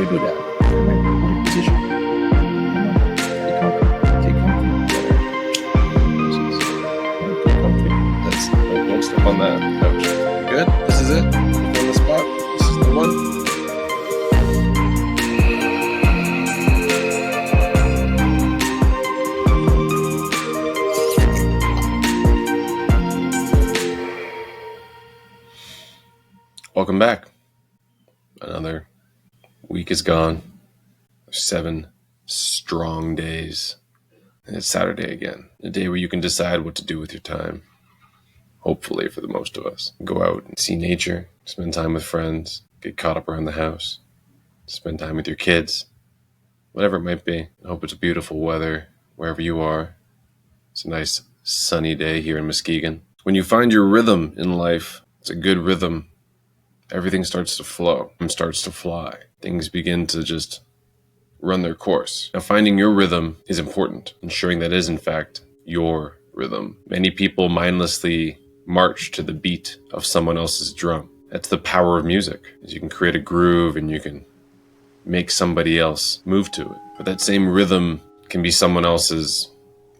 to do that. Right? What a position. Take comfy. Take comfy. That's don't step on that couch. Good. This is it. On the spot. This is the one. Welcome back. Another week is gone. 7 strong days. And it's Saturday again. A day where you can decide what to do with your time. Hopefully for the most of us. Go out and see nature. Spend time with friends. Get caught up around the house. Spend time with your kids. Whatever it might be. I hope it's beautiful weather wherever you are. It's a nice sunny day here in Muskegon. When you find your rhythm in life, it's a good rhythm. Everything starts to flow and starts to fly. Things begin to just run their course. Now, finding your rhythm is important, ensuring that is, in fact, your rhythm. Many people mindlessly march to the beat of someone else's drum. That's the power of music, is you can create a groove and you can make somebody else move to it. But that same rhythm can be someone else's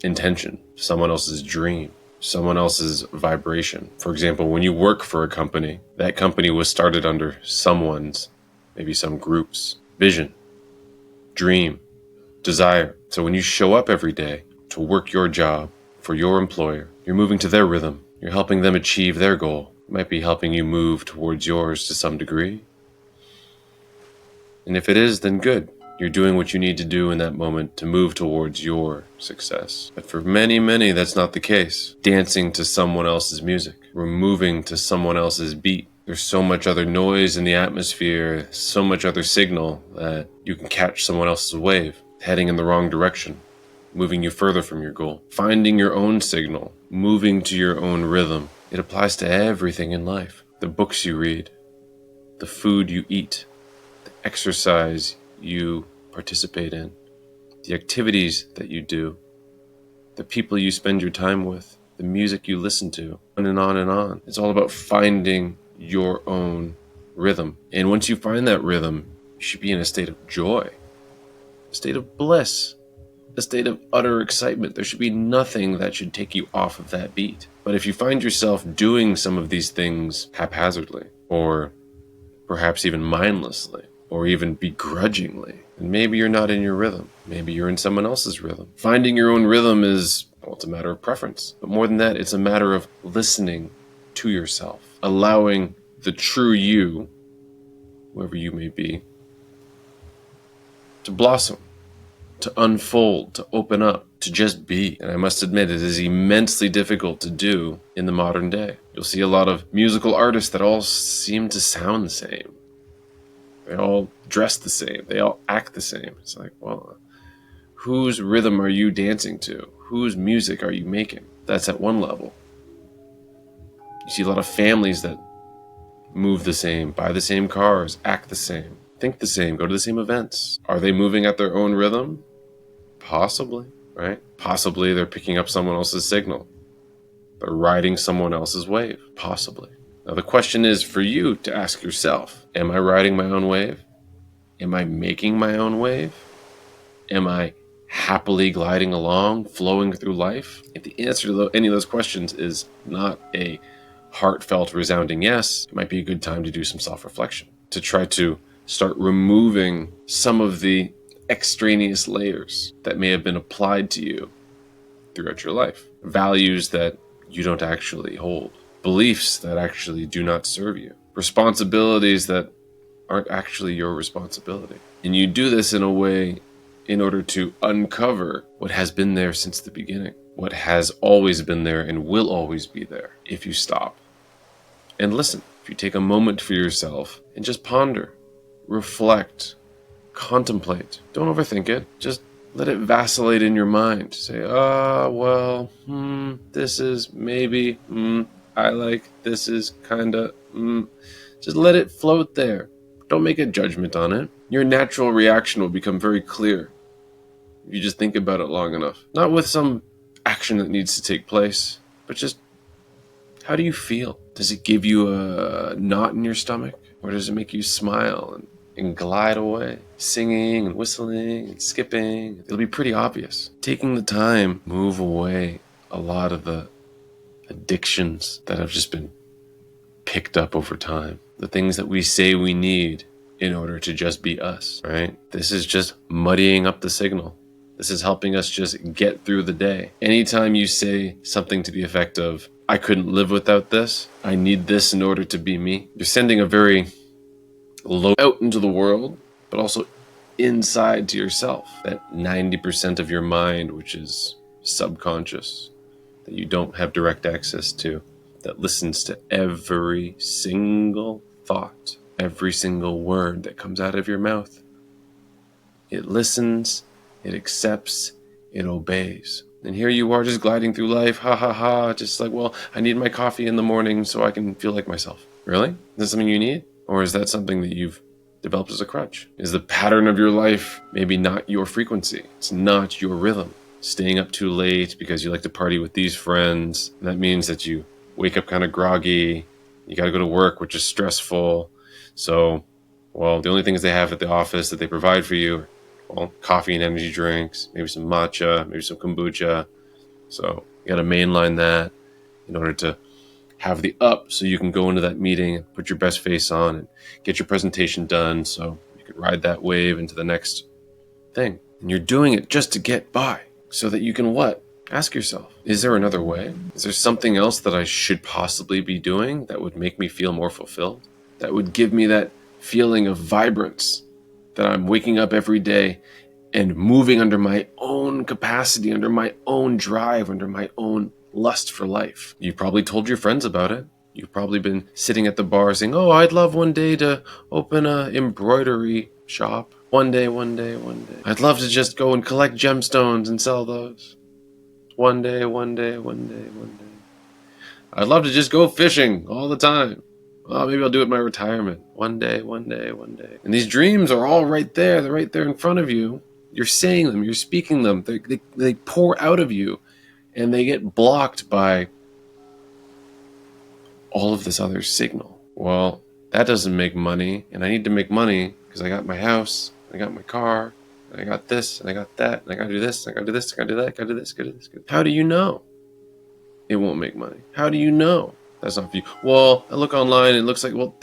intention, someone else's dream, someone else's vibration. For example, when you work for a company, that company was started under someone's, maybe some group's vision, dream, desire. So when you show up every day to work your job for your employer, you're moving to their rhythm. You're helping them achieve their goal. It might be helping you move towards yours to some degree. And if it is, then good. You're doing what you need to do in that moment to move towards your success. But for many, many, that's not the case. Dancing to someone else's music. We're moving to someone else's beat. There's so much other noise in the atmosphere, so much other signal that you can catch someone else's wave, heading in the wrong direction, moving you further from your goal. Finding your own signal, moving to your own rhythm. It applies to everything in life. The books you read, the food you eat, the exercise you participate in, the activities that you do, the people you spend your time with, the music you listen to, on and on and on. It's all about finding your own rhythm. And once you find that rhythm, you should be in a state of joy, a state of bliss, a state of utter excitement. There should be nothing that should take you off of that beat. But if you find yourself doing some of these things haphazardly, or perhaps even mindlessly, or even begrudgingly, and maybe you're not in your rhythm. Maybe you're in someone else's rhythm. Finding your own rhythm is, well, it's a matter of preference. But more than that, it's a matter of listening to yourself, allowing the true you, whoever you may be, to blossom, to unfold, to open up, to just be. And I must admit, it is immensely difficult to do in the modern day. You'll see a lot of musical artists that all seem to sound the same. They all dress the same. They all act the same. It's like, well, whose rhythm are you dancing to? Whose music are you making? That's at one level. You see a lot of families that move the same, buy the same cars, act the same, think the same, go to the same events. Are they moving at their own rhythm? Possibly, right? Possibly they're picking up someone else's signal. They're riding someone else's wave. Possibly. Now, the question is for you to ask yourself, am I riding my own wave? Am I making my own wave? Am I happily gliding along, flowing through life? If the answer to any of those questions is not a heartfelt, resounding yes, it might be a good time to do some self-reflection, to try to start removing some of the extraneous layers that may have been applied to you throughout your life. Values that you don't actually hold. Beliefs that actually do not serve you, responsibilities that aren't actually your responsibility. And you do this in a way in order to uncover what has been there since the beginning, what has always been there and will always be there if you stop and listen. If you take a moment for yourself and just ponder, reflect, contemplate. Don't overthink it. Just let it vacillate in your mind. Say, this is maybe, I like, this is kinda, Just let it float there. Don't make a judgment on it. Your natural reaction will become very clear if you just think about it long enough. Not with some action that needs to take place, but just, how do you feel? Does it give you a knot in your stomach? Or does it make you smile and glide away, singing and whistling and skipping. It'll be pretty obvious. Taking the time, move away a lot of the addictions that have just been picked up over time. The things that we say we need in order to just be us, right? This is just muddying up the signal. This is helping us just get through the day. Anytime you say something to the effect of, I couldn't live without this, I need this in order to be me, you're sending a very low out into the world, but also inside to yourself. That 90% of your mind, which is subconscious, that you don't have direct access to, that listens to every single thought, every single word that comes out of your mouth. It listens, it accepts, it obeys. And here you are just gliding through life, ha ha ha, just like, well, I need my coffee in the morning so I can feel like myself. Really? Is that something you need? Or is that something that you've developed as a crutch? Is the pattern of your life maybe not your frequency? It's not your rhythm. Staying up too late because you like to party with these friends. And that means that you wake up kind of groggy. You got to go to work, which is stressful. So, well, the only things they have at the office that they provide for you are, well, coffee and energy drinks, maybe some matcha, maybe some kombucha. So you got to mainline that in order to have the up so you can go into that meeting and put your best face on and get your presentation done so you can ride that wave into the next thing. And you're doing it just to get by so that you can what? Ask yourself, is there another way? Is there something else that I should possibly be doing that would make me feel more fulfilled? That would give me that feeling of vibrance, that I'm waking up every day and moving under my own capacity, under my own drive, under my own lust for life. You've probably told your friends about it. You've probably been sitting at the bar saying, oh, I'd love one day to open an embroidery shop. One day. I'd love to just go and collect gemstones and sell those. One day. I'd love to just go fishing all the time. Oh, maybe I'll do it in my retirement. One day. And these dreams are all right there. They're right there in front of you. You're saying them. You're speaking them. They pour out of you. And they get blocked by all of this other signal. Well, that doesn't make money. And I need to make money because I got my house. I got my car. And I got this. And I got that. And I got to do this. And I got to do this. I got to do that. I got to do this. I got to do this. How do you know it won't make money? How do you know that's not for you? Well, I look online and it looks like, well,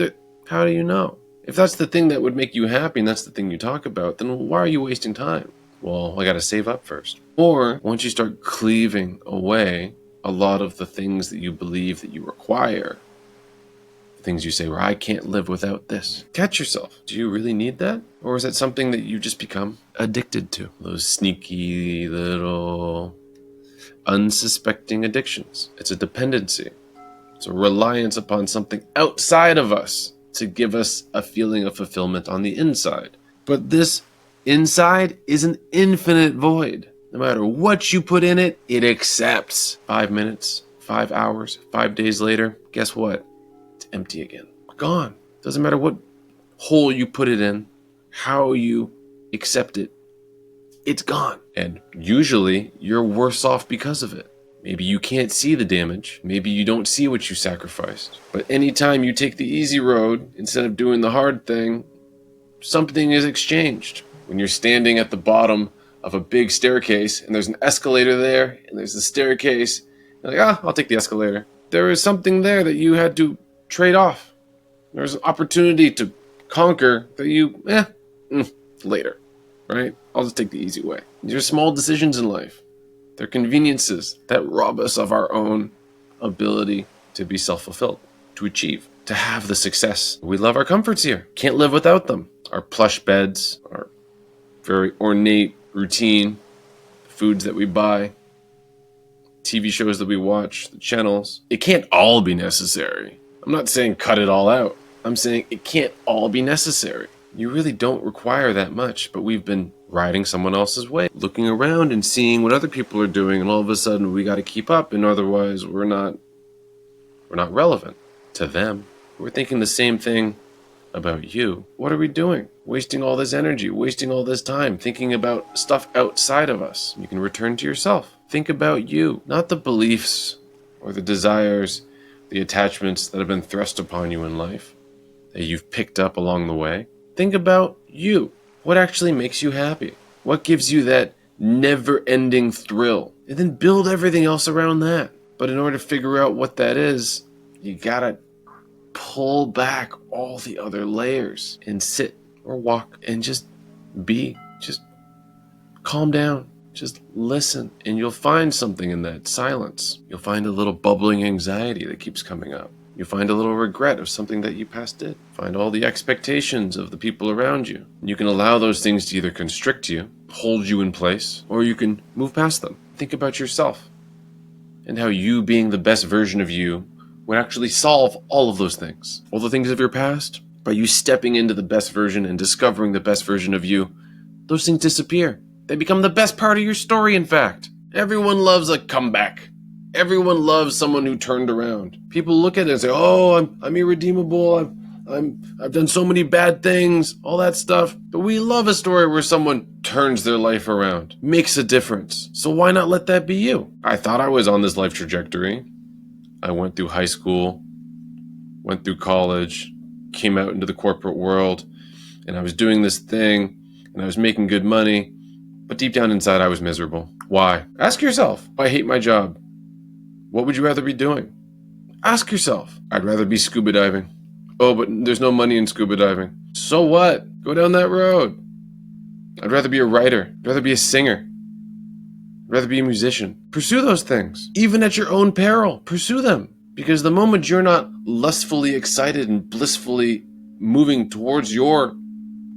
how do you know? If that's the thing that would make you happy and that's the thing you talk about, then why are you wasting time? Well, I got to save up first. Or once you start cleaving away a lot of the things that you believe that you require, the things you say, well, I can't live without this. Catch yourself. Do you really need that? Or is that something that you just become addicted to? Those sneaky little unsuspecting addictions. It's a dependency. It's a reliance upon something outside of us to give us a feeling of fulfillment on the inside. But this inside is an infinite void. No matter what you put in it, it accepts. 5 minutes, 5 hours, 5 days later, guess what? It's empty again. Gone. Doesn't matter what hole you put it in, how you accept it, it's gone. And usually you're worse off because of it. Maybe you can't see the damage. Maybe you don't see what you sacrificed. But anytime you take the easy road instead of doing the hard thing, something is exchanged. When you're standing at the bottom of a big staircase and there's an escalator there and there's a staircase, you're like, I'll take the escalator. There is something there that you had to trade off. There's an opportunity to conquer that you, later, right? I'll just take the easy way. These are small decisions in life. They're conveniences that rob us of our own ability to be self-fulfilled, to achieve, to have the success. We love our comforts here. Can't live without them. Our plush beds, our very ornate routine, foods that we buy, TV shows that we watch, the channels. It can't all be necessary. I'm not saying cut it all out. I'm saying it can't all be necessary. You really don't require that much, but we've been riding someone else's way, looking around and seeing what other people are doing, and all of a sudden we got to keep up, and otherwise we're not relevant to them. We're thinking the same thing about you. What are we doing? Wasting all this energy, wasting all this time, thinking about stuff outside of us. You can return to yourself. Think about you, not the beliefs or the desires, the attachments that have been thrust upon you in life, that you've picked up along the way. Think about you. What actually makes you happy? What gives you that never-ending thrill? And then build everything else around that. But in order to figure out what that is, you gotta pull back all the other layers and sit or walk and just be. Just calm down. Just listen. And you'll find something in that silence. You'll find a little bubbling anxiety that keeps coming up. You find a little regret of something that you past did. Find all the expectations of the people around you. You can allow those things to either constrict you, hold you in place, or you can move past them. Think about yourself and how you being the best version of you would actually solve all of those things. All the things of your past, by you stepping into the best version and discovering the best version of you, those things disappear. They become the best part of your story, in fact. Everyone loves a comeback. Everyone loves someone who turned around. People look at it and say, "Oh, I'm irredeemable. I've done so many bad things," all that stuff. But we love a story where someone turns their life around, makes a difference. So why not let that be you? I thought I was on this life trajectory. I went through high school, went through college, came out into the corporate world, and I was doing this thing, and I was making good money, but deep down inside I was miserable. Why? Ask yourself. I hate my job. What would you rather be doing? Ask yourself. I'd rather be scuba diving. Oh, but there's no money in scuba diving. So what? Go down that road. I'd rather be a writer. I'd rather be a singer. I'd rather be a musician. Pursue those things. Even at your own peril. Pursue them. Because the moment you're not lustfully excited and blissfully moving towards your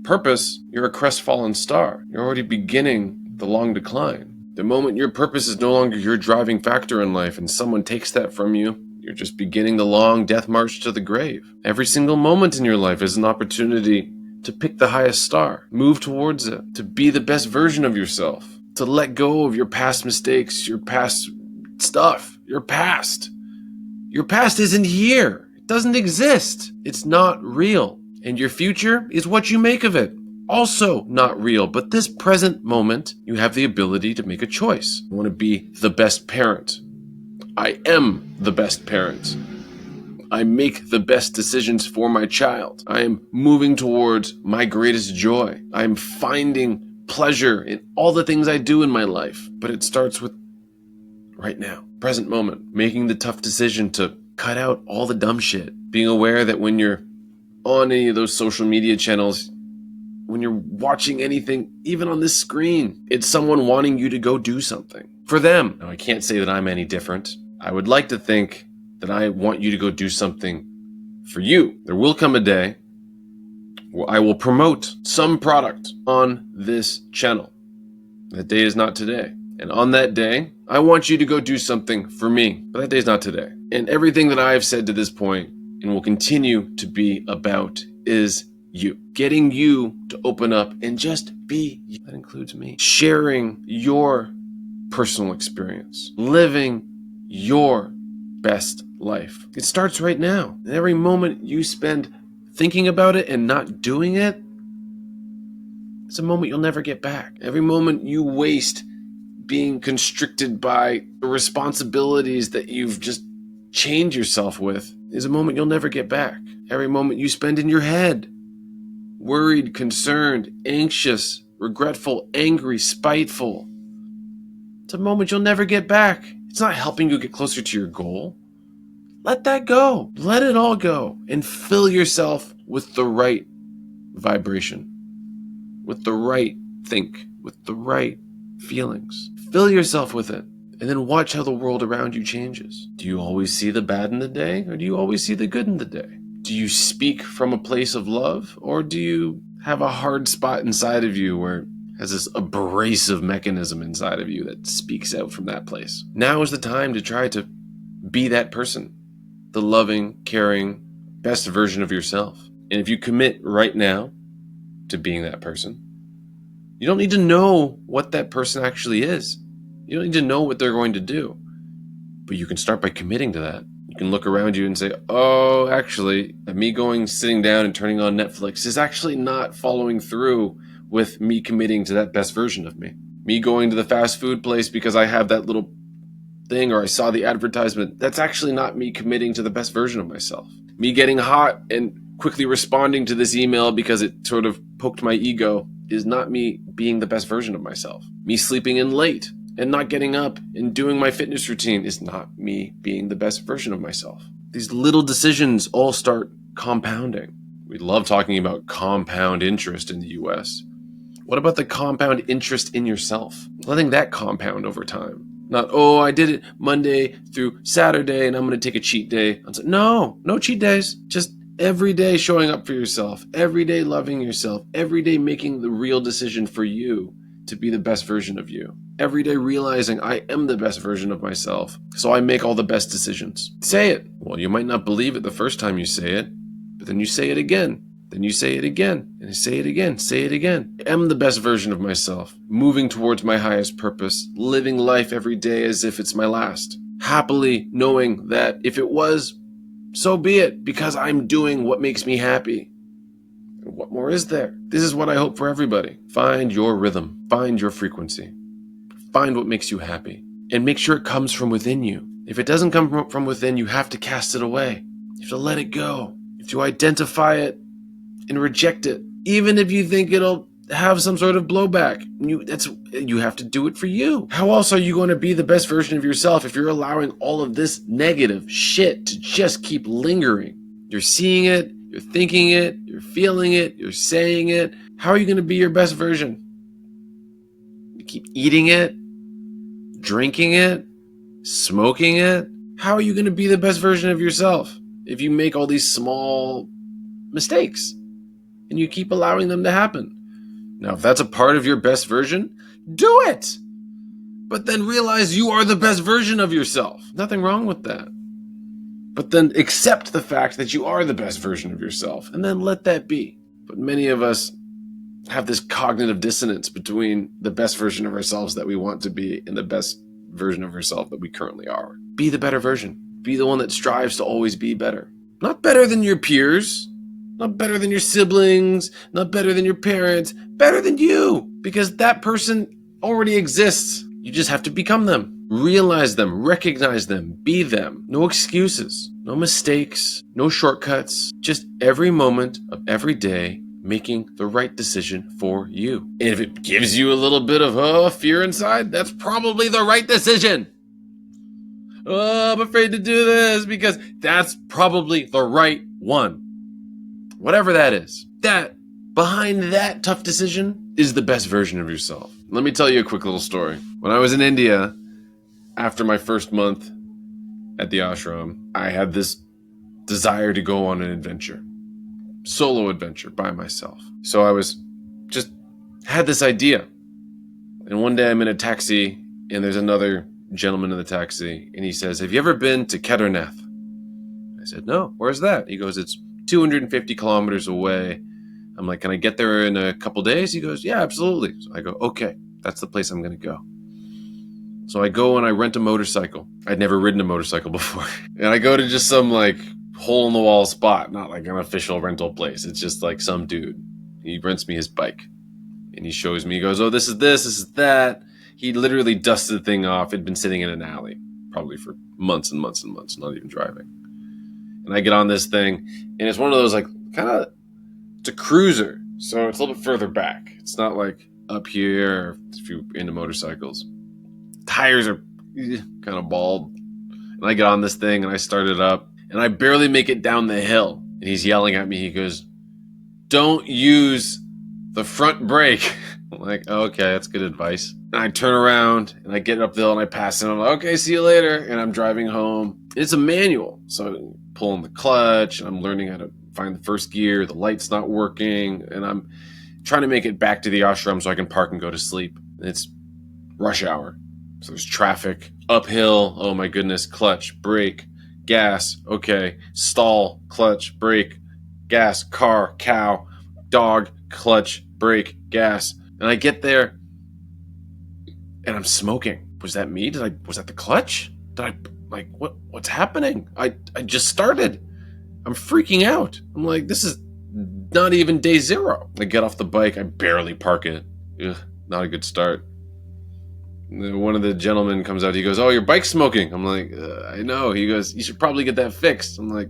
purpose, you're a crestfallen star. You're already beginning the long decline. The moment your purpose is no longer your driving factor in life and someone takes that from you, you're just beginning the long death march to the grave. Every single moment in your life is an opportunity to pick the highest star, move towards it, to be the best version of yourself, to let go of your past mistakes, your past stuff, your past. Your past isn't here. It doesn't exist. It's not real. And your future is what you make of it. Also not real, but this present moment, you have the ability to make a choice. I want to be the best parent. I am the best parent. I make the best decisions for my child. I am moving towards my greatest joy. I am finding pleasure in all the things I do in my life. But it starts with right now, present moment, making the tough decision to cut out all the dumb shit. Being aware that when you're on any of those social media channels, when you're watching anything, even on this screen, it's someone wanting you to go do something for them. Now, I can't say that I'm any different. I would like to think that I want you to go do something for you. There will come a day where I will promote some product on this channel. That day is not today. And on that day, I want you to go do something for me. But that day is not today. And everything that I have said to this point and will continue to be about is you. Getting you to open up and just be you. That includes me. Sharing your personal experience. Living your best life. It starts right now. And every moment you spend thinking about it and not doing it, it's a moment you'll never get back. Every moment you waste being constricted by the responsibilities that you've just chained yourself with is a moment you'll never get back. Every moment you spend in your head, worried, concerned, anxious, regretful, angry, spiteful, it's a moment you'll never get back. It's not helping you get closer to your goal. Let that go. Let it all go and fill yourself with the right vibration, with the right think, with the right feelings. Fill yourself with it and then watch how the world around you changes. Do you always see the bad in the day, or do you always see the good in the day? Do you speak from a place of love, or do you have a hard spot inside of you where it has this abrasive mechanism inside of you that speaks out from that place? Now is the time to try to be that person, the loving, caring, best version of yourself. And if you commit right now to being that person, you don't need to know what that person actually is. You don't need to know what they're going to do. But you can start by committing to that. You can look around you and say, oh, actually, me sitting down and turning on Netflix is actually not following through with me committing to that best version of me. Me going to the fast food place because I have that little thing or I saw the advertisement, that's actually not me committing to the best version of myself. Me getting hot and quickly responding to this email because it sort of poked my ego is not me being the best version of myself. Me sleeping in late and not getting up and doing my fitness routine is not me being the best version of myself. These little decisions all start compounding. We love talking about compound interest in the US. What about the compound interest in yourself? Letting that compound over time. Not, oh, I did it Monday through Saturday and I'm going to take a cheat day. No cheat days. Just every day showing up for yourself. Every day loving yourself. Every day making the real decision for you to be the best version of you. Every day realizing I am the best version of myself, so I make all the best decisions. Say it. Well, you might not believe it the first time you say it, but then you say it again. Then you say it again, and you say it again, say it again. I am the best version of myself, moving towards my highest purpose, living life every day as if it's my last. Happily knowing that if it was, so be it, because I'm doing what makes me happy. And what more is there? This is what I hope for everybody. Find your rhythm, find your frequency, find what makes you happy, and make sure it comes from within you. If it doesn't come from within, you have to cast it away. You have to let it go. You have to identify it and reject it, even if you think it'll have some sort of blowback. You have to do it for you. How else are you going to be the best version of yourself if you're allowing all of this negative shit to just keep lingering? You're seeing it, you're thinking it, you're feeling it, you're saying it. How are you going to be your best version? You keep eating it, drinking it, smoking it. How are you going to be the best version of yourself if you make all these small mistakes and you keep allowing them to happen? Now, if that's a part of your best version, do it. But then realize you are the best version of yourself. Nothing wrong with that. But then accept the fact that you are the best version of yourself, and then let that be. But many of us have this cognitive dissonance between the best version of ourselves that we want to be and the best version of ourselves that we currently are. Be the better version. Be the one that strives to always be better. Not better than your peers, not better than your siblings, not better than your parents, better than you, because that person already exists. You just have to become them. Realize them, recognize them, be them. No excuses, no mistakes, no shortcuts. Just every moment of every day making the right decision for you. And if it gives you a little bit of fear inside, that's probably the right decision. Oh, I'm afraid to do this because that's probably the right one. Whatever that is, that behind that tough decision is the best version of yourself. Let me tell you a quick little story. When I was in India, after my first month at the ashram, I had this desire to go on an adventure, solo adventure by myself. So I had this idea. And one day I'm in a taxi and there's another gentleman in the taxi and he says, "Have you ever been to Kedarnath?" I said, "No, where's that?" He goes, "It's 250 kilometers away." I'm like, "Can I get there in a couple days?" He goes, "Yeah, absolutely." So I go, "Okay, that's the place I'm going to go." So I go and I rent a motorcycle. I'd never ridden a motorcycle before. And I go to just some like hole in the wall spot, not like an official rental place. It's just like some dude. He rents me his bike and he shows me, he goes, "Oh, this is that." He literally dusted the thing off. It'd been sitting in an alley probably for months and months and months, not even driving. And I get on this thing and it's one of those like it's a cruiser. So it's a little bit further back. It's not like up here if you're into motorcycles. Tires are kind of bald. And I get on this thing and I start it up and I barely make it down the hill. And he's yelling at me. He goes, "Don't use the front brake." I'm like, "Okay, that's good advice." And I turn around and I get up the hill and I pass it. I'm like, "Okay, see you later." And I'm driving home. It's a manual. So I'm pulling the clutch and I'm learning how to find the first gear. The light's not working. And I'm trying to make it back to the ashram so I can park and go to sleep. And it's rush hour. So there's traffic, uphill, oh my goodness, clutch, brake, gas, okay, stall, clutch, brake, gas, car, cow, dog, clutch, brake, gas. And I get there and I'm smoking. Was that me? Was that the clutch? What's happening? I just started. I'm freaking out. I'm like, this is not even day zero. I get off the bike, I barely park it. Ugh, not a good start. One of the gentlemen comes out. He goes, "Oh, your bike's smoking." I'm like, "I know." He goes, "You should probably get that fixed." I'm like,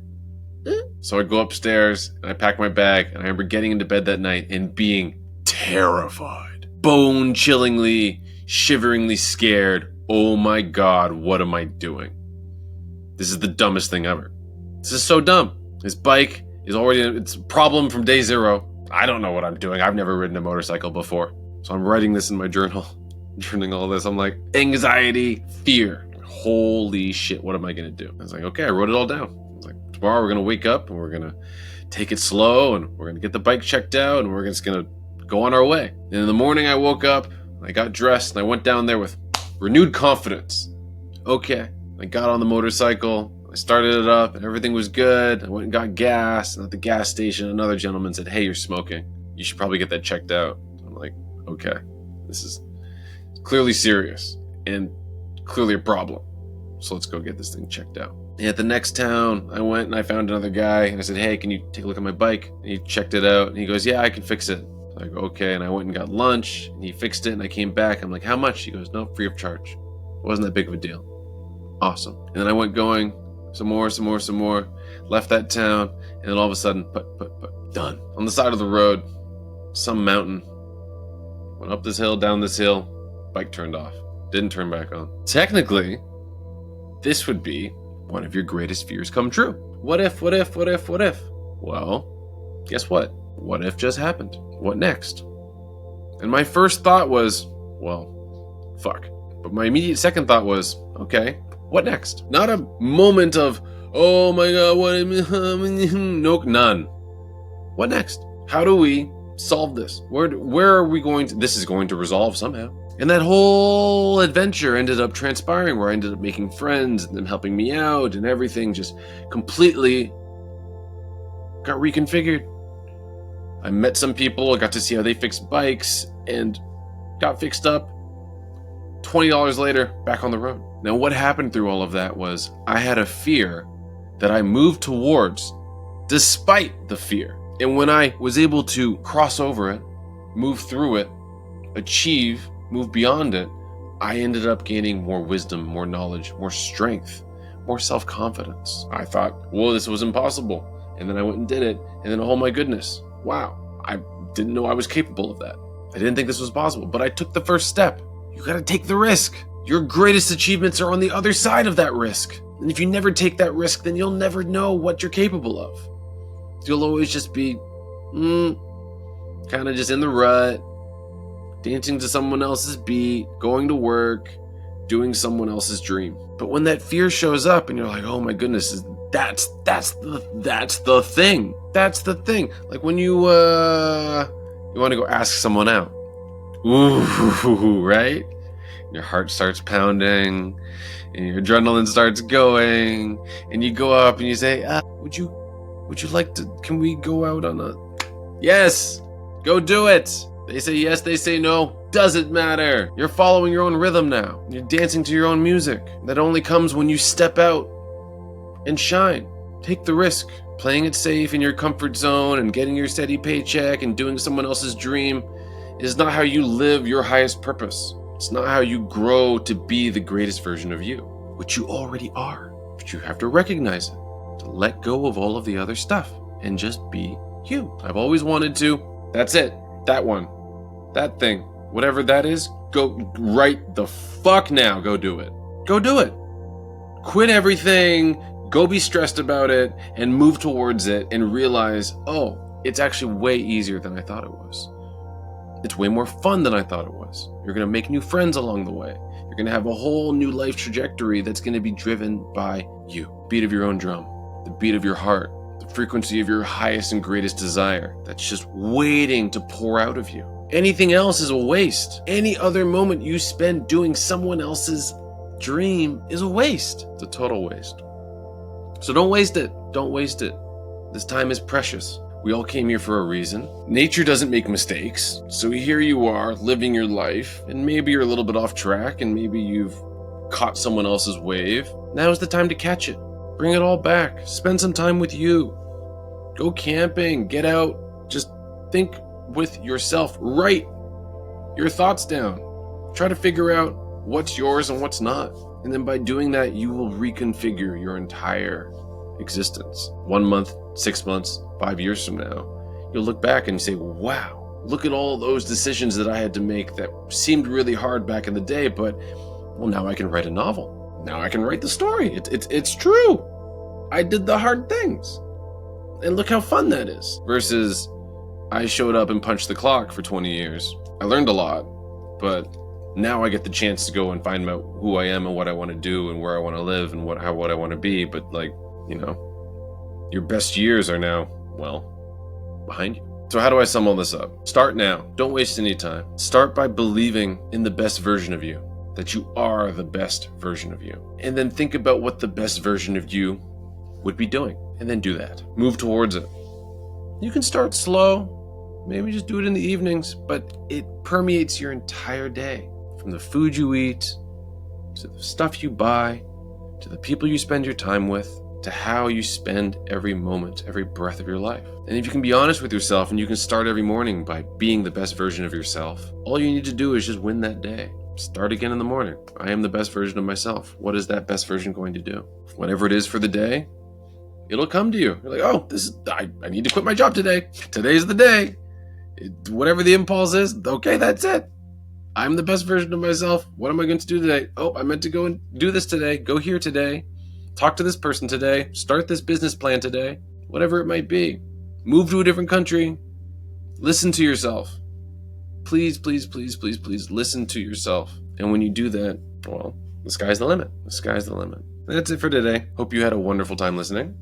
So I go upstairs and I pack my bag, and I remember getting into bed that night and being terrified, bone-chillingly, shiveringly scared. Oh my God, what am I doing? This is the dumbest thing ever. This is so dumb. This bike is already, it's a problem from day zero. I don't know what I'm doing. I've never ridden a motorcycle before. So I'm writing this in my journal, journaling all this. I'm like, anxiety, fear. Holy shit, what am I going to do? I was like, okay, I wrote it all down. I was like, tomorrow we're going to wake up and we're going to take it slow and we're going to get the bike checked out and we're just going to go on our way. And in the morning I woke up, I got dressed and I went down there with renewed confidence. Okay, I got on the motorcycle, I started it up and everything was good. I went and got gas, and at the gas station another gentleman said, hey, you're smoking. You should probably get that checked out. I'm like, okay, this is clearly serious and clearly a problem. So let's go get this thing checked out. And at the next town, I went and I found another guy and I said, hey, can you take a look at my bike? And he checked it out and he goes, yeah, I can fix it. I go, okay. And I went and got lunch and he fixed it and I came back. I'm like, how much? He goes, no, free of charge. It wasn't that big of a deal. Awesome. And then I went going, some more, left that town, and then all of a sudden, done. On the side of the road, some mountain. Went up this hill, down this hill, bike turned off. Didn't turn back on. Technically, this would be one of your greatest fears come true. What if? Well, guess what? What if just happened? What next? And my first thought was, well, fuck. But my immediate second thought was, okay, what next? Not a moment of, oh my God, what? No, none. What next? How do we solve this? Where are we going to? This is going to resolve somehow. And that whole adventure ended up transpiring where I ended up making friends and them helping me out and everything just completely got reconfigured. I met some people, I got to see how they fixed bikes and got fixed up. $20 later, back on the road. Now, what happened through all of that was I had a fear that I moved towards despite the fear. And when I was able to cross over it, move through it, achieve, move beyond it, I ended up gaining more wisdom, more knowledge, more strength, more self-confidence. I thought, whoa, this was impossible. And then I went and did it. And then, oh my goodness, wow, I didn't know I was capable of that. I didn't think this was possible, but I took the first step. You gotta take the risk. Your greatest achievements are on the other side of that risk. And if you never take that risk, then you'll never know what you're capable of. You'll always just be, kind of just in the rut, dancing to someone else's beat, going to work, doing someone else's dream. But when that fear shows up and you're like, oh my goodness, that's the thing. That's the thing. Like when you want to go ask someone out. Ooh, right? Your heart starts pounding and your adrenaline starts going and you go up and you say, would you like to, can we go out on a, yes, go do it. They say yes, they say no, doesn't matter. You're following your own rhythm now. You're dancing to your own music. That only comes when you step out and shine. Take the risk. Playing it safe in your comfort zone and getting your steady paycheck and doing someone else's dream is not how you live your highest purpose. It's not how you grow to be the greatest version of you, which you already are. But you have to recognize it, to let go of all of the other stuff and just be you. I've always wanted to. That's it. That one. That thing. Whatever that is, go right the fuck now. Go do it. Go do it. Quit everything. Go be stressed about it and move towards it and realize, oh, it's actually way easier than I thought it was. It's way more fun than I thought it was. You're going to make new friends along the way. You're going to have a whole new life trajectory that's going to be driven by you. Beat of your own drum, the beat of your heart, the frequency of your highest and greatest desire that's just waiting to pour out of you. Anything else is a waste. Any other moment you spend doing someone else's dream is a waste. It's a total waste. So don't waste it. Don't waste it. This time is precious. We all came here for a reason. Nature doesn't make mistakes. So here you are living your life, and maybe you're a little bit off track, and maybe you've caught someone else's wave. Now is the time to catch it. Bring it all back. Spend some time with you. Go camping. Get out. Just think with yourself. Write your thoughts down. Try to figure out what's yours and what's not. And then by doing that, you will reconfigure your entire existence. 1 month, 6 months, 5 years from now, you'll look back and you say, wow, look at all those decisions that I had to make that seemed really hard back in the day, but well, now I can write a novel. Now I can write the story. It's true. I did the hard things. And look how fun that is. Versus I showed up and punched the clock for 20 years. I learned a lot, but now I get the chance to go and find out who I am and what I want to do and where I want to live and what I want to be. But your best years are now, well, behind you. So how do I sum all this up? Start now. Don't waste any time. Start by believing in the best version of you, that you are the best version of you. And then think about what the best version of you would be doing. And then do that. Move towards it. You can start slow. Maybe just do it in the evenings, but it permeates your entire day. From the food you eat, to the stuff you buy, to the people you spend your time with, to how you spend every moment, every breath of your life. And if you can be honest with yourself and you can start every morning by being the best version of yourself, all you need to do is just win that day. Start again in the morning. I am the best version of myself. What is that best version going to do? Whatever it is for the day, it'll come to you. You're like, I need to quit my job today. Today's the day. Whatever the impulse is, okay, that's it. I'm the best version of myself. What am I going to do today? Oh, I meant to go and do this today. Go here today. Talk to this person today. Start this business plan today. Whatever it might be. Move to a different country. Listen to yourself. Please, please, please, please, please listen to yourself. And when you do that, well, the sky's the limit. The sky's the limit. That's it for today. Hope you had a wonderful time listening.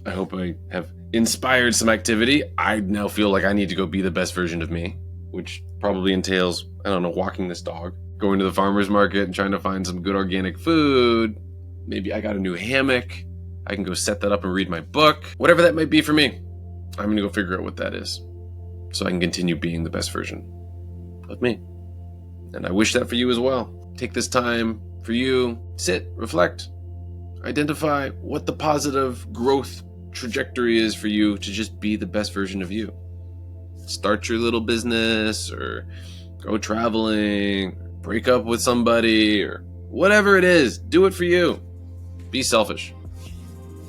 I hope I have inspired some activity. I now feel like I need to go be the best version of me, which probably entails, walking this dog, going to the farmer's market and trying to find some good organic food. Maybe I got a new hammock. I can go set that up and read my book. Whatever that might be for me, I'm going to go figure out what that is so I can continue being the best version of me. And I wish that for you as well. Take this time for you. Sit, reflect, identify what the positive growth trajectory is for you to just be the best version of you. Start your little business or go traveling, break up with somebody or whatever it is. Do it for you. Be selfish.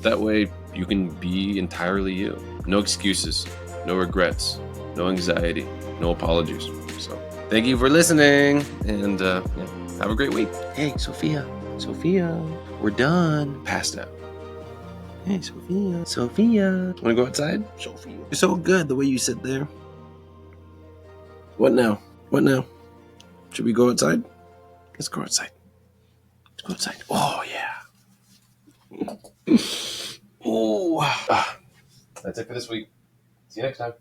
That way you can be entirely you. No excuses, no regrets, no anxiety, no apologies. So thank you for listening and have a great week. Hey, Sophia, we're done. Passed out. Hey, Sophia. Want to go outside? Sophia. You're so good the way you sit there. What now? Should we go outside? Let's go outside. Oh, yeah. Oh. That's it for this week. See you next time.